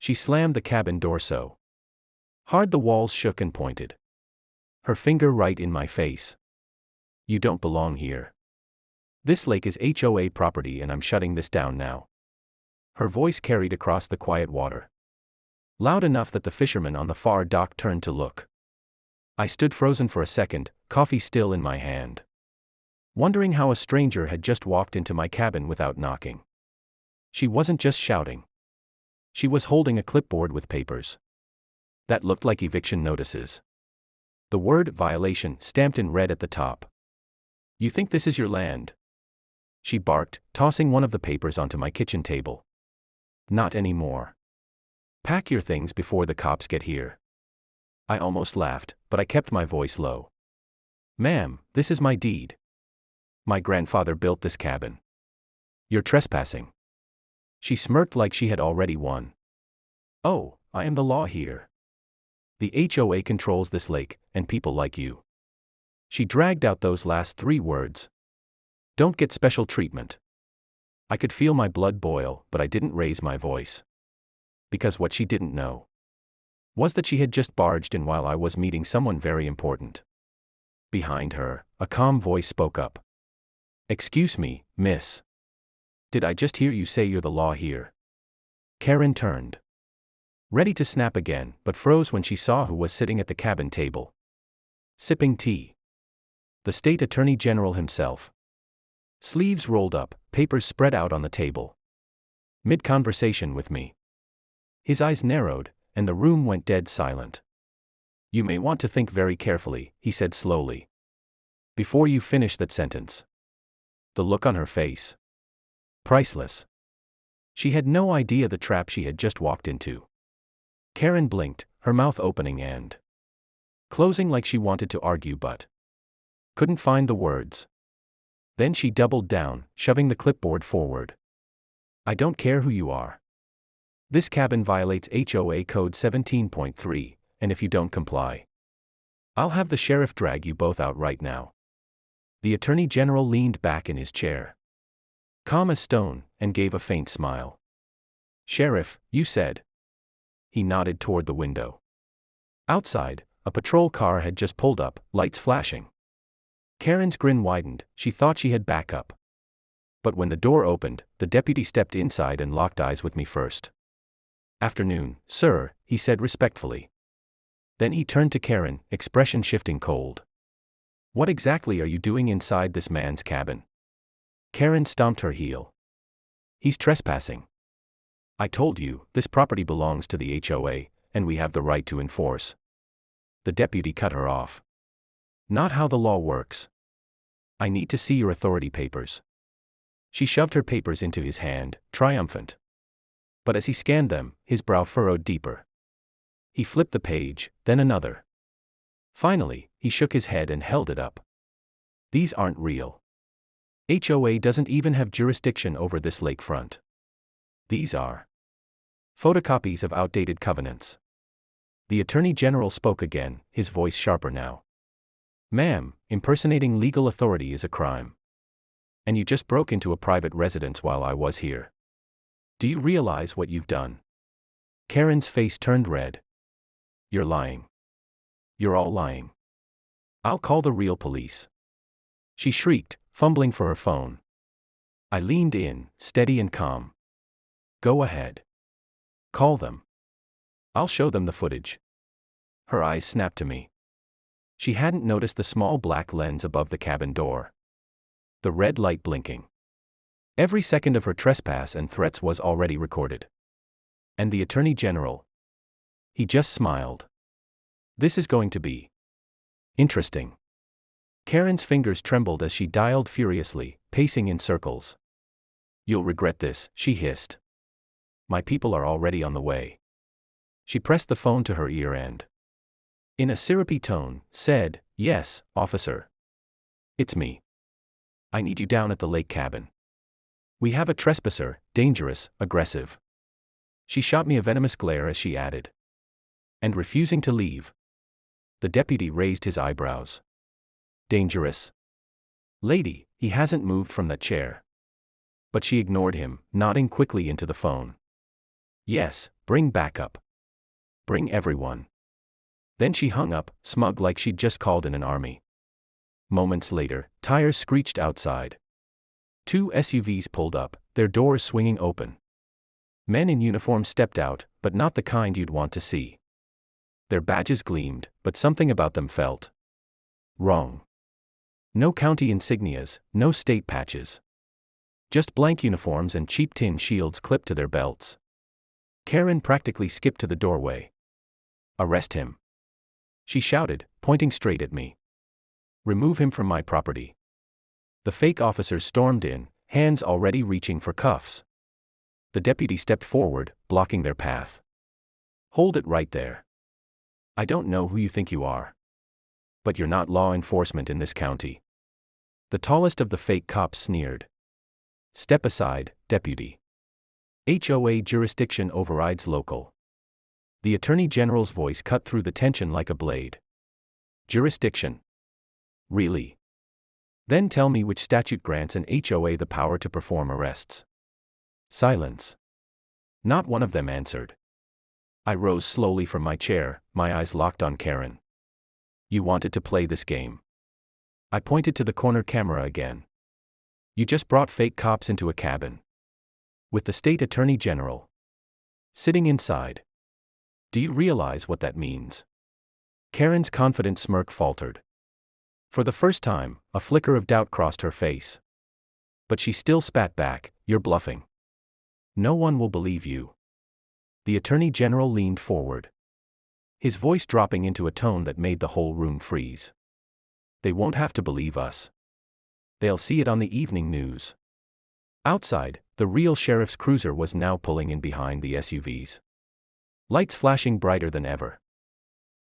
She slammed the cabin door so hard the walls shook and pointed her finger right in my face. You don't belong here. This lake is HOA property and I'm shutting this down now. Her voice carried across the quiet water, loud enough that the fisherman on the far dock turned to look. I stood frozen for a second, coffee still in my hand, wondering how a stranger had just walked into my cabin without knocking. She wasn't just shouting. She was holding a clipboard with papers that looked like eviction notices. The word violation stamped in red at the top. You think this is your land? She barked, tossing one of the papers onto my kitchen table. Not anymore. Pack your things before the cops get here. I almost laughed, but I kept my voice low. Ma'am, this is my deed. My grandfather built this cabin. You're trespassing. She smirked like she had already won. Oh, I am the law here. The HOA controls this lake, and people like you. She dragged out those last 3 words. Don't get special treatment. I could feel my blood boil, but I didn't raise my voice. Because what she didn't know was that she had just barged in while I was meeting someone very important. Behind her, a calm voice spoke up. Excuse me, miss. Did I just hear you say you're the law here? Karen turned, ready to snap again, but froze when she saw who was sitting at the cabin table, sipping tea. The state attorney general himself. Sleeves rolled up, papers spread out on the table. Mid-conversation with me. His eyes narrowed, and the room went dead silent. You may want to think very carefully, he said slowly, before you finish that sentence. The look on her face. Priceless. She had no idea the trap she had just walked into. Karen blinked, her mouth opening and closing like she wanted to argue but couldn't find the words. Then she doubled down, shoving the clipboard forward. I don't care who you are. This cabin violates HOA Code 17.3, and if you don't comply, I'll have the sheriff drag you both out right now. The Attorney General leaned back in his chair, calm as stone, and gave a faint smile. Sheriff, you said. He nodded toward the window. Outside, a patrol car had just pulled up, lights flashing. Karen's grin widened, she thought she had backup. But when the door opened, the deputy stepped inside and locked eyes with me first. Afternoon, sir, he said respectfully. Then he turned to Karen, expression shifting cold. What exactly are you doing inside this man's cabin? Karen stomped her heel. He's trespassing. I told you, this property belongs to the HOA, and we have the right to enforce. The deputy cut her off. Not how the law works. I need to see your authority papers. She shoved her papers into his hand, triumphant. But as he scanned them, his brow furrowed deeper. He flipped the page, then another. Finally, he shook his head and held it up. These aren't real. HOA doesn't even have jurisdiction over this lakefront. These are photocopies of outdated covenants. The Attorney General spoke again, his voice sharper now. Ma'am, impersonating legal authority is a crime. And you just broke into a private residence while I was here. Do you realize what you've done? Karen's face turned red. You're lying. You're all lying. I'll call the real police. She shrieked, fumbling for her phone. I leaned in, steady and calm. Go ahead. Call them. I'll show them the footage. Her eyes snapped to me. She hadn't noticed the small black lens above the cabin door. The red light blinking. Every second of her trespass and threats was already recorded. And the Attorney General? He just smiled. This is going to be interesting. Karen's fingers trembled as she dialed furiously, pacing in circles. You'll regret this, she hissed. My people are already on the way. She pressed the phone to her ear and, in a syrupy tone, said, Yes, officer. It's me. I need you down at the lake cabin. We have a trespasser, dangerous, aggressive. She shot me a venomous glare as she added. And refusing to leave. The deputy raised his eyebrows. Dangerous? Lady, he hasn't moved from that chair. But she ignored him, nodding quickly into the phone. Yes, bring backup. Bring everyone. Then she hung up, smug like she'd just called in an army. Moments later, tires screeched outside. 2 SUVs pulled up, their doors swinging open. Men in uniform stepped out, but not the kind you'd want to see. Their badges gleamed, but something about them felt wrong. No county insignias, no state patches. Just blank uniforms and cheap tin shields clipped to their belts. Karen practically skipped to the doorway. "Arrest him," she shouted, pointing straight at me. "Remove him from my property." The fake officers stormed in, hands already reaching for cuffs. The deputy stepped forward, blocking their path. "Hold it right there. I don't know who you think you are. But you're not law enforcement in this county." The tallest of the fake cops sneered. "Step aside, deputy. HOA jurisdiction overrides local." The Attorney General's voice cut through the tension like a blade. "Jurisdiction? Really? Then tell me which statute grants an HOA the power to perform arrests." Silence. Not one of them answered. I rose slowly from my chair, my eyes locked on Karen. "You wanted to play this game." I pointed to the corner camera again. "You just brought fake cops into a cabin. With the state attorney general sitting inside. Do you realize what that means?" Karen's confident smirk faltered. For the first time, a flicker of doubt crossed her face. But she still spat back, "You're bluffing. No one will believe you." The Attorney General leaned forward, his voice dropping into a tone that made the whole room freeze. "They won't have to believe us. They'll see it on the evening news." Outside, the real sheriff's cruiser was now pulling in behind the SUVs. Lights flashing brighter than ever.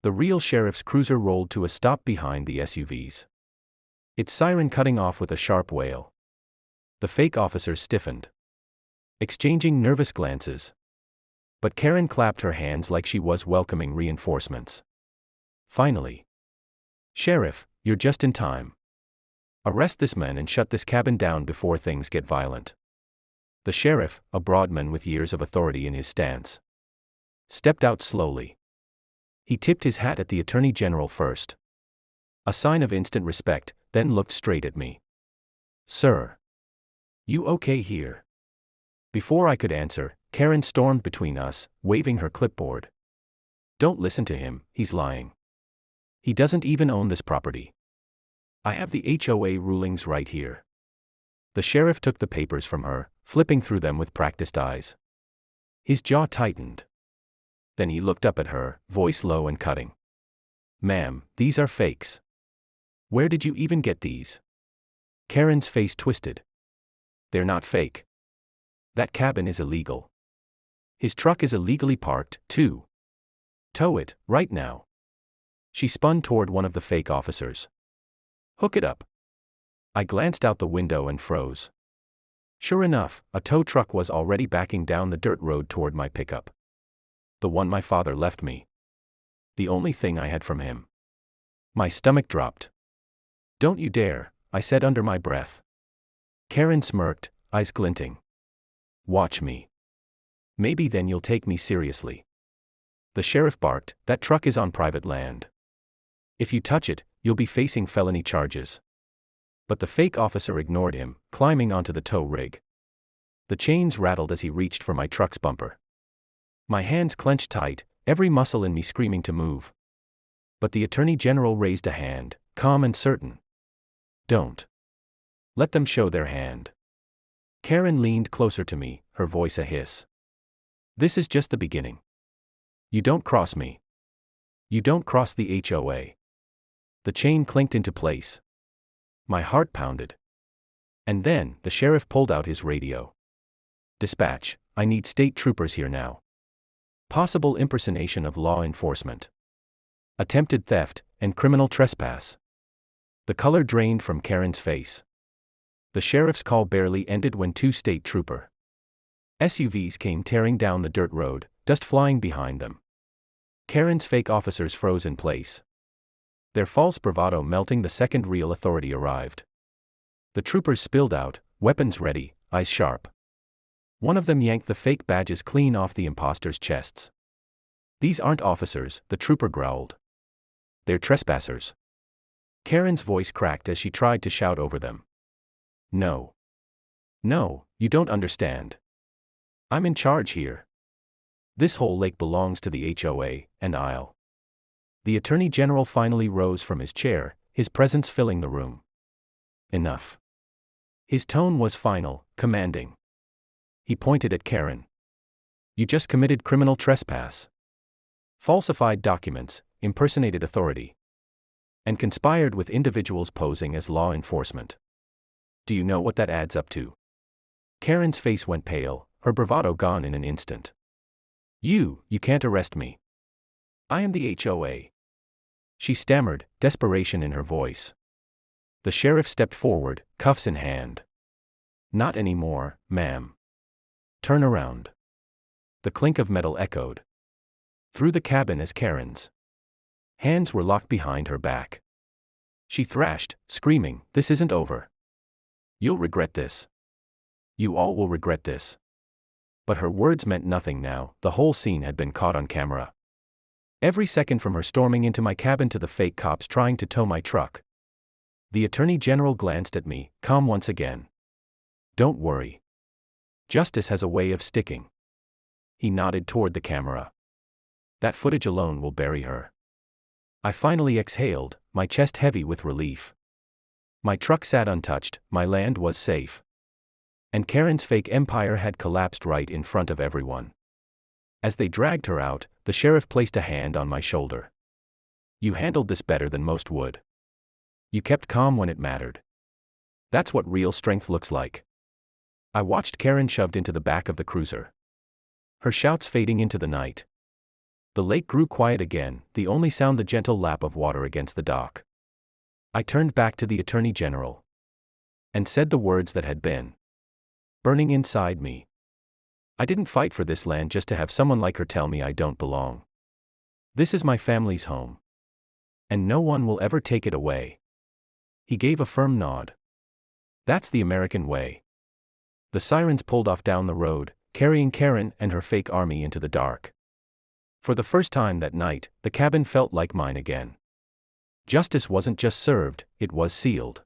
The real sheriff's cruiser rolled to a stop behind the SUVs. Its siren cutting off with a sharp wail. The fake officers stiffened, exchanging nervous glances. But Karen clapped her hands like she was welcoming reinforcements. Finally. "Sheriff, you're just in time. Arrest this man and shut this cabin down before things get violent." The sheriff, a broad man with years of authority in his stance, stepped out slowly. He tipped his hat at the Attorney General first, a sign of instant respect, then looked straight at me. "Sir, you okay here?" Before I could answer, Karen stormed between us, waving her clipboard. "Don't listen to him, he's lying. He doesn't even own this property. I have the HOA rulings right here." The sheriff took the papers from her, flipping through them with practiced eyes. His jaw tightened. Then he looked up at her, voice low and cutting. "Ma'am, these are fakes. Where did you even get these?" Karen's face twisted. "They're not fake. That cabin is illegal. His truck is illegally parked, too. Tow it, right now." She spun toward one of the fake officers. "Hook it up." I glanced out the window and froze. Sure enough, a tow truck was already backing down the dirt road toward my pickup. The one my father left me. The only thing I had from him. My stomach dropped. "Don't you dare," I said under my breath. Karen smirked, eyes glinting. "Watch me. Maybe then you'll take me seriously." The sheriff barked, "That truck is on private land. If you touch it, you'll be facing felony charges." But the fake officer ignored him, climbing onto the tow rig. The chains rattled as he reached for my truck's bumper. My hands clenched tight, every muscle in me screaming to move. But the Attorney General raised a hand, calm and certain. "Don't. Let them show their hand." Karen leaned closer to me, her voice a hiss. "This is just the beginning. You don't cross me. You don't cross the HOA." The chain clinked into place. My heart pounded. And then, the sheriff pulled out his radio. "Dispatch, I need state troopers here now. Possible impersonation of law enforcement. Attempted theft, and criminal trespass." The color drained from Karen's face. The sheriff's call barely ended when 2 state trooper SUVs came tearing down the dirt road, dust flying behind them. Karen's fake officers froze in place. Their false bravado melting the second real authority arrived. The troopers spilled out, weapons ready, eyes sharp. One of them yanked the fake badges clean off the imposters' chests. "These aren't officers," the trooper growled. "They're trespassers." Karen's voice cracked as she tried to shout over them. "No. No, you don't understand. I'm in charge here. This whole lake belongs to the HOA, and I'll." The Attorney General finally rose from his chair, his presence filling the room. "Enough." His tone was final, commanding. He pointed at Karen. "You just committed criminal trespass. Falsified documents, impersonated authority, and conspired with individuals posing as law enforcement. Do you know what that adds up to?" Karen's face went pale, her bravado gone in an instant. You can't arrest me. I am the HOA." She stammered, desperation in her voice. The sheriff stepped forward, cuffs in hand. "Not anymore, ma'am. Turn around." The clink of metal echoed through the cabin as Karen's hands were locked behind her back. She thrashed, screaming, "This isn't over. You'll regret this. You all will regret this." But her words meant nothing now, the whole scene had been caught on camera. Every second from her storming into my cabin to the fake cops trying to tow my truck. The Attorney General glanced at me, calm once again. "Don't worry. Justice has a way of sticking." He nodded toward the camera. "That footage alone will bury her." I finally exhaled, my chest heavy with relief. My truck sat untouched, my land was safe. And Karen's fake empire had collapsed right in front of everyone. As they dragged her out, the sheriff placed a hand on my shoulder. "You handled this better than most would. You kept calm when it mattered. That's what real strength looks like." I watched Karen shoved into the back of the cruiser, her shouts fading into the night. The lake grew quiet again, the only sound the gentle lap of water against the dock. I turned back to the Attorney General and said the words that had been burning inside me. "I didn't fight for this land just to have someone like her tell me I don't belong. This is my family's home. And no one will ever take it away." He gave a firm nod. "That's the American way." The sirens pulled off down the road, carrying Karen and her fake army into the dark. For the first time that night, the cabin felt like mine again. Justice wasn't just served, it was sealed.